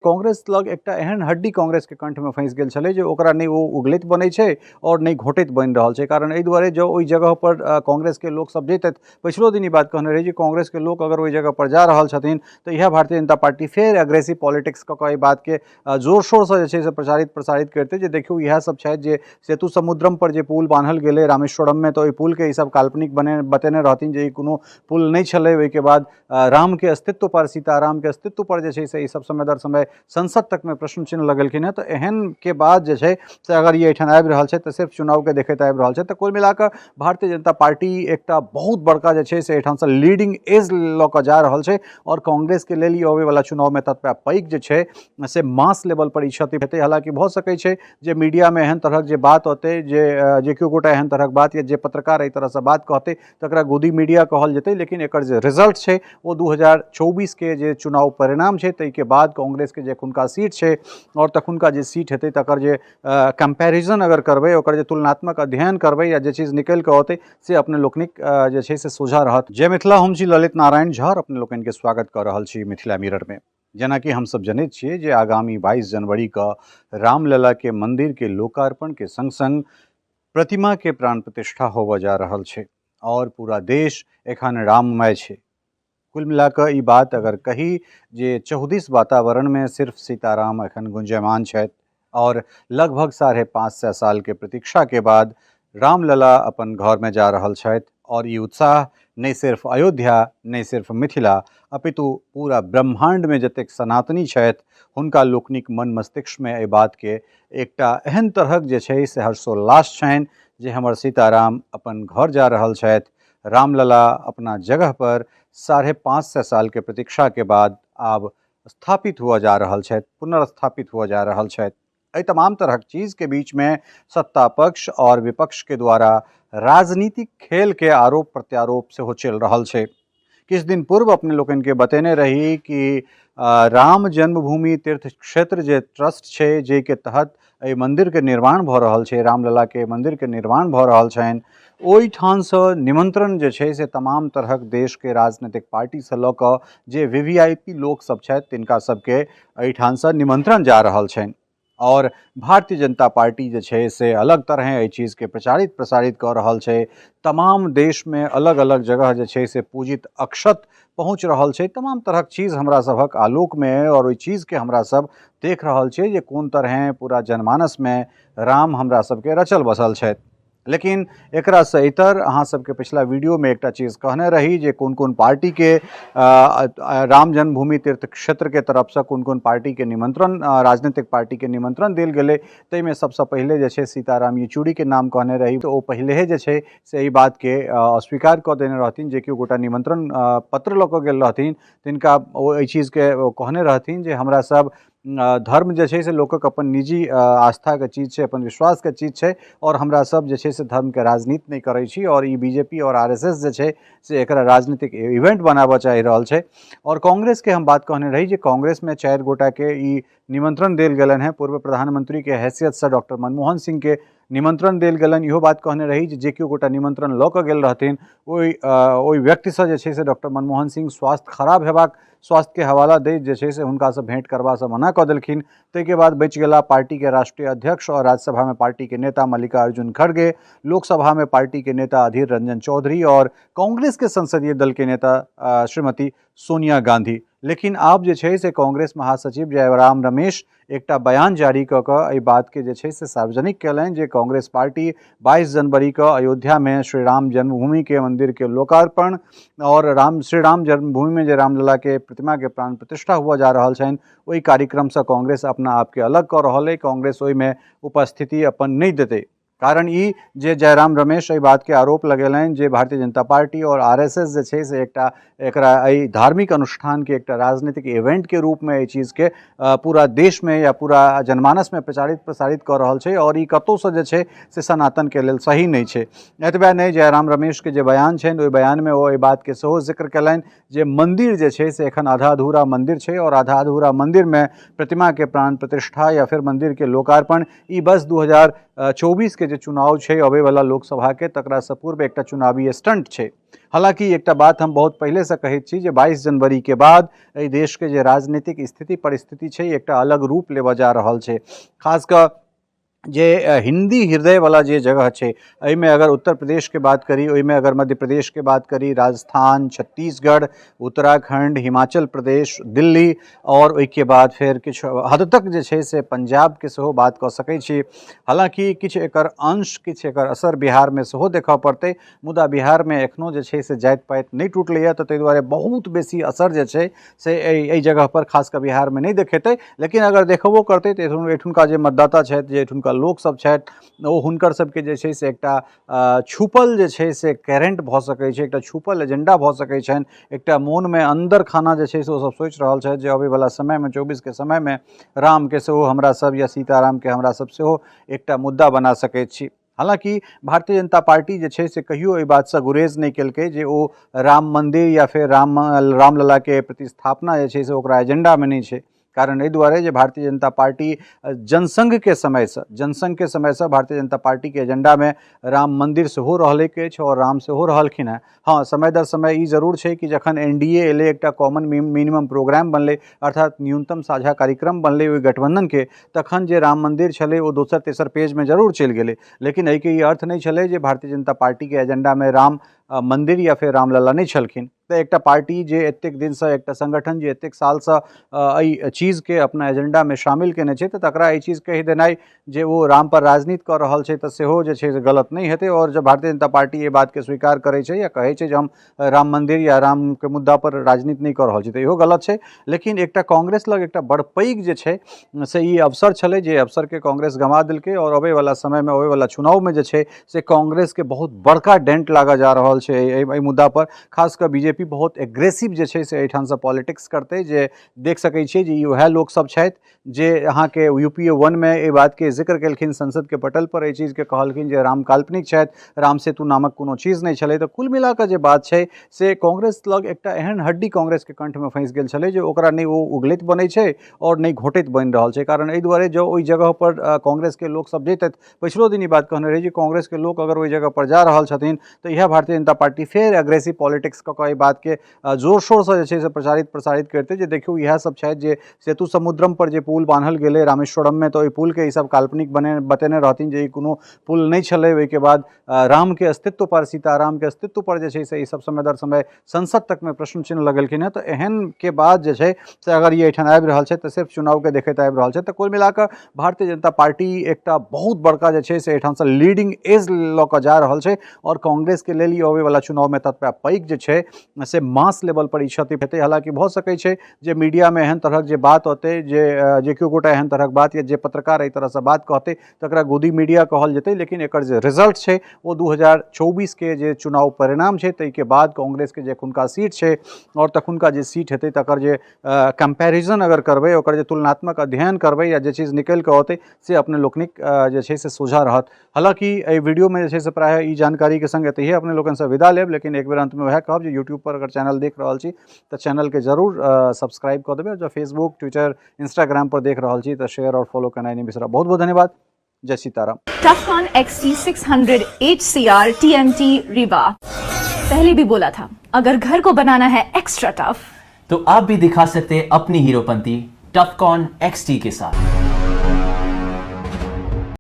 कांग्रेस लग एकटा एहन हड्डी कांग्रेस के कंठ में फंस गेल छलै जे ओकरा नहीं वो उगलैत बनै छै और नहीं घोटैत बनि रहल छै। कारण एहि दुआरे जो ओहि जगह पर कांग्रेस के लोक सब जैतथि, पछिलो दिन ई बात कहने रही जे कांग्रेस के लोक अगर ओहि जगह पर जा रहल छथिन तऽ इएह भारतीय जनता पार्टी फेर एग्रेसिव पॉलिटिक्स कऽ कऽ एहि बात के जोर शोर से जे छै से प्रसारित करतै जे देखियौ इएह सब छथि जे सेतु समुद्रम पर जे पुल बान्हल गेलै रामेश्वरम में, तऽ ओहि पुल के ई सब काल्पनिक बतेने रहथिन जे ई कोनो पुल नहीं छलै। ओहिके बाद राम के अस्तित्व पर, सीताराम के अस्तित्व पर जे छै से ई सब समय दर समय संसद तक में प्रश्न चिन्ह लगेलखिन हैं। तो एहन के बाद जे छै से अगर ये एहिठाम आबि रहल छै तऽ सिर्फ चुनाव के देखैत आबि रहल छै। तऽ कुल मिलाकर भारतीय जनता पार्टी एकटा बहुत बड़का जे छै से एहिठाम से लीडिंग एज लऽ कऽ जा रहल छै और कांग्रेस के लेल ई अबै वाला चुनाव में ततबा पैघ जे छै से मास लेवल पर ई क्षति हेतै। हालांकि भऽ सकै छै जे मीडिया में एहन तरहक जे बात होतै जे केओ गोटा एहन तरहक बात या जे पत्रकार एहि तरह से बात कहतै तकरा गोदी मीडिया कहल जेतै, लेकिन एकर जे रिजल्ट छै वो 2024 के जे चुनाव परिणाम छै ताहि के बाद कांग्रेस के जे एखुनका सीट छै और तखुनका जे सीट हेतै तकर जे कंपैरिजन अगर करबै, ओकर जे तुलनात्मक अध्ययन करबै या जे चीज निकलि कऽ औतै से अपने लोकनिक जे छै से सोझा रहत। जय मिथिला, हम छी ललित नारायण झा और अपने लोकनि के स्वागत कऽ रहल छी मिथिला मिरर में। जेना कि हम सब जनैत छियै जे आगामी 22 जनवरी क रामलला के मंदिर के लोकार्पण के संग संग प्रतिमा के प्राण प्रतिष्ठा होबऽ जा रहल छै और पूरा देश एखन राममय छै। कुल मिलाकर ई बात अगर कही जे चौदिस वातावरण में सिर्फ सीताराम एखन गुंजयमान छथि और लगभग 550 साल के प्रतीक्षा के बाद रामलला अपन घर में जा रहल छथि और ये उत्साह नहीं सिर्फ अयोध्या नहीं सिर्फ मिथिला अपितु पूरा ब्रह्मांड में जतेक सनातनी छथि हुनका लोकनिक मन मस्तिष्क में एहि बात के एकटा एहन तरहक जे छै से हर्षोल्लास छनि जे हमर सीताराम अपन घर जा रहल छथि। रामलला अपना जगह पर 550 साल के प्रतीक्षा के बाद आब स्थापित हुआ जा रहल छथि, पुनर्स्थापित हुआ जा रहल छथि। एहि तमाम तरह चीज के बीच में सत्ता पक्ष और विपक्ष के द्वारा राजनीतिक खेल के आरोप प्रत्यारोप से हो चल रहल छे। किछ दिन पूर्व अपने लोगन के बतेने रही कि राम जन्मभूमि तीर्थ क्षेत्र जे ट्रस्ट छे जे के तहत एहि मंदिर के निर्माण भ रहल छे, रामलला के मंदिर के निर्माण भ रहल छनि, ओहि ठान से निमंत्रण जे छे से तमाम तरहक देश के राजनीतिक पार्टी से लऽ कऽ जे वीवीआईपी लोक सब छथि तिनका सबके एहिठाम से निमंत्रण जा रहल छनि और भारतीय जनता पार्टी जे छे से अलग तरह एहि चीज के प्रचारित प्रसारित कर रहल छे। तमाम देश में अलग अलग जगह जे छे से पूजित अक्षत पहुँच रहल छे। तमाम तरह चीज हमरा सबक आलोक में है और ओहि चीज के हमरा सब देख रहल छे जे कोन तरह पूरा जनमानस में राम हमरा सबके रचल बसल छथि। लेकिन एकरा से इतर अहाँ सबके पिछला वीडियो में एकटा चीज कहने रही जे कोन कोन पार्टी के राम जन्मभूमि तीर्थ क्षेत्र के तरफ से कोन कोन पार्टी के निमंत्रण, राजनीतिक पार्टी के निमंत्रण देल गेले। तै में सबसे पहले जे छे सीताराम येचुरी के नाम कहने रही, तो ओ पहले जे छे से ई बात के अस्वीकार कर देने रहथिन जे कि गोटा निमंत्रण पत्र लऽ कऽ गेल रहथिन तिनका ओ एहि चीज के कहने रहथिन जे हमरा सब धर्म जे छे से लोकक अपन निजी आस्था के चीज छे, अपन विश्वास के चीज छे और हमरा सब जे छे से धर्म के राजनीति नहीं करै छी और ई बीजेपी और आरएसएस जे छे से एकरा राजनीतिक इवेंट बनाबऽ चाहि रहल छे। और कांग्रेस के हम बात कहने रही जे कांग्रेस में 4 गोटा के ई निमंत्रण देल गेलन है। पूर्व प्रधानमंत्री के हैसियत से डॉक्टर मनमोहन सिंह के निमंत्रण देल गेलन। इहो बात कहने रही जे केओ गोटा निमंत्रण लऽ कऽ गेल रहथिन ओहि व्यक्ति से जे छे से डॉक्टर मनमोहन सिंह स्वास्थ्य खराब हेबाक स्वास्थ्य के हवाला दैत जे छे से हुनका से भेंट करबा से मना कऽ देलखिन। ताहिके बाद बचि गेला पार्टी के राष्ट्रीय अध्यक्ष और राज्यसभा में पार्टी के नेता मल्लिकार्जुन खड़गे, लोकसभा में पार्टी के नेता अधीर रंजन चौधरी और कांग्रेस के संसदीय दल के नेता श्रीमती सोनिया गांधी। लेकिन आब जे छे से कांग्रेस महासचिव जयराम रमेश एकटा बयान जारी कऽ कऽ एहि बात के जे छे से सार्वजनिक कयलनि जे कांग्रेस पार्टी 22 जनवरी को अयोध्या में श्री राम जन्मभूमि के मंदिर के लोकार्पण और श्री राम जन्मभूमि में जे रामलला के प्रतिमा के प्राण प्रतिष्ठा हुआ जा रहल छनि ओहि कार्यक्रम से कांग्रेस अपना आप के अलग कऽ रहल है। कांग्रेस ओहि में उपस्थिति अपन नहीं देते। कारण ई जे जयराम रमेश एहि बात के आरोप लगेलनि जे भारतीय जनता पार्टी और आरएसएस जे छे से एकरा एहि धार्मिक अनुष्ठान के एकटा राजनीतिक इवेंट के रूप में एहि चीज के पूरा देश में या पूरा जनमानस में प्रचारित प्रसारित कर रहल छे और ई कतौ से जे छे से सनातन के लेल सही नहीं छे। एतबे नहीं, जयराम रमेश के जे बयान छनि ओहि बयान में ओ एहि बात के सेहो जिक्र कयलनि जे मंदिर जे छे से एखन आधा अधूरा मंदिर छे और आधा अधूरा मंदिर में प्रतिमा के प्राण प्रतिष्ठा या फिर मंदिर के लोकार्पण ई बस 2024 के जे चुनाव छे अबे वाला लोकसभा के तकरा से पूर्व एक चुनावी स्टंट छे। हालांकि एक बात हम बहुत पहले से कहैत छी जे 22 जनवरी के बाद एहि देश के जे राजनीतिक स्थिति परिस्थिति छे एक अलग रूप लेवा जा रहल छे। खासकर जे हिंदी हृदय वाला जे जगह छे एहिमे अगर उत्तर प्रदेश के बात करी, ओहिमे अगर मध्य प्रदेश के बात करी, राजस्थान, छत्तीसगढ़, उत्तराखंड, हिमाचल प्रदेश, दिल्ली और ओहि के बाद फिर किछ हद तक जे छे से पंजाब के सेहो बात कऽ सकै छी। हालांकि किछ एकर अंश, किछ एकर असर बिहार में सेहो देखा पड़तै, मुदा बिहार में एखनो जे छे से जाति पाति नहीं टूटलैया, तऽ ताहि दुआरे बहुत बेसी असर जे छे से एहि जगह पर खासकर बिहार में नहीं देखेतै। लेकिन अगर देखबो करतै तऽ एठुनका जे मतदाता छथि, जे एठुनका लोक सब छथि, ओ हुनकर सबके जे छै से एकटा छुपल जे छै से करेंट भऽ सकै छै, एकटा छुपल एजेंडा भऽ सकै छनि, एकटा मोन में अंदर खाना जे छै से ओ सब सोचि रहल छथि जे अबै वाला समय में 24 के समय में राम के सेहो हमरा सब या सीताराम के हमरा सब सेहो एकटा मुद्दा बना सकैत छी। हालांकि भारतीय जनता पार्टी जे छै से कहियो एहि बात से गुरेज नहीं केलकै जे ओ राम मंदिर या फिर रामलला के प्रतिस्थापना जे छै से ओकरा एजेंडा में नहीं छै। कारण एहि दुआरे जे भारतीय जनता पार्टी जनसंघ के समय से भारतीय जनता पार्टी के एजेंडा में राम मंदिर सेहो रहलै अछि और राम सेहो रहलखिन हैं। हाँ, समय दर समय ई जरूर छै कि जखन एनडीए एलै, एकटा कॉमन मिनिमम प्रोग्राम बनलै, अर्थात न्यूनतम साझा कार्यक्रम बनलै ओहि गठबंधन के, तखन जे राम मंदिर छलै ओ दोसर तेसर पेज में जरूर चलि गेलै। लेकिन एहि के ई अर्थ नहीं छलै जे भारतीय जनता पार्टी के एजेंडा में राम मंदिर या फिर रामलला नहीं छलखिन। तो एक पार्टी जे एतेक दिन से, एक संगठन जे एतेक साल से एहि चीज के अपना एजेंडा में शामिल केने छै, तऽ तकरा एहि चीज कहि देनाइ जे वो राम पर राजनीति कर रहल छै तऽ सेहो जे छै से गलत नहीं हेतै। और जब भारतीय जनता पार्टी ये बात के स्वीकार करे छै या कहे छै जे हम राम मंदिर या राम के मुद्दा पर राजनीति नहीं कर रहल छी, तऽ इहो गलत छै। लेकिन एकटा कांग्रेस लग एकटा बड़ पैघ जे छै से ई अवसर छलै, जे अवसर के कांग्रेस गंवा देलकै और अबै वाला समय में, अबै वाला चुनाव में जे छै से कांग्रेस के बहुत बड़का डेंट लागा जा रहल छै एहि मुद्दा पर। खासकर बीजेपी बहुत एग्रेसिव जे छै से एहिठाम से पॉलिटिक्स करते, जे देख सकै छियै जे वह लोग सब छथि जे अहाँ के यूपीए 1 में ए बात के जिक्र केलखिन संसद के पटल पर, एहि चीज के कहलखिन जे राम काल्पनिक छथि, राम सेतु नामक कोनो चीज नहीं छलै। तऽ कुल मिला कऽ जे बात छै से कांग्रेस लग एकटा एहन हड्डी कांग्रेस के कंठ में फंसि गेल छलै जे ओकरा नहीं ओ उगलैत बनै छै और नहीं घोटैत बनि रहल छै। कारण एहि दुआरे जो ओहि जगह पर कांग्रेस के लोग सब जैतथि, पछिलो दिन ई बात कहने रही जे कांग्रेस के लोग अगर ओहि जगह पर जा रहल छथिन तऽ इएह भारतीय जनता पार्टी फेर एग्रेसिव पॉलिटिक्स कऽ कऽ एहि बात के जोर शोर से जे छै से प्रसारित करते, जे देखियो इएह सब छथि जे सेतु समुद्रम पर जे पुल बांधल गेलै रामेश्वरम में, तो ओहि पुल के ई सब काल्पनिक बतेने रहथिन जे ई कोनो पुल नहीं छलै। ओहि के बाद राम के अस्तित्व पर, सीताराम के अस्तित्व पर जे छै से ई सब समय दर समय संसद तक में प्रश्न चिन्ह लगेलखिन हैं। तो एहन के बाद जे छै से अगर ये एहिठाम आबि रहल छै तऽ सिर्फ चुनाव के देखैत आबि रहल छै। तऽ कुल मिलाकऽ भारतीय जनता पार्टी एकटा बहुत बड़का जे छै से एहिठाम से लीडिंग एज लऽ कऽ जा रहल छै और कांग्रेस के लेल ई अबै वाला चुनाव में ततबा पैघ जे छै से मास लेवल पर ई क्षति हेतै। हालांकि भऽ सकै छै जे मीडिया में एहन तरहक जे बात होतै, जे केओ गोटा एहन तरहक बात या जे पत्रकार एहि तरह से बात कहतै तकरा गोदी मीडिया कहल जेतै। लेकिन एकर जे रिजल्ट छै वो 2024 के जे चुनाव परिणाम छै ताहि के बाद कांग्रेस के जे एखुनका सीट छै और तखुनका जे सीट हेतै तकर जे कंपैरिजन अगर करबै, ओकर जे तुलनात्मक अध्ययन करबै या जे चीज निकलि कऽ औतै से अपने लोकनिक जे छै से सोझा रहत। हालांकि एहि वीडियो में जे छै से प्रायः ई जानकारी के संग एतहिए अपने लोगन से विदा लेब। लेकिन एक बेर अंत में वह कहब जे यूट्यूब पर अगर चैनल देख रहल छी तऽ चैनल के जरूर सब्सक्राइब कर देबै, और जो फेसबुक, ट्विटर, इंस्टाग्राम पर देख रहल छी तऽ शेयर और फॉलो करना नहीं बिसरा। बहुत बहुत धन्यवाद। जय Sitaram. टफकॉन XT600 HCR TMT Rewa. पहले भी बोला था, अगर घर को बनाना है एक्स्ट्रा टफ तो आप भी दिखा सकते हैं अपनी हीरोपंती टफकॉन XT के साथ।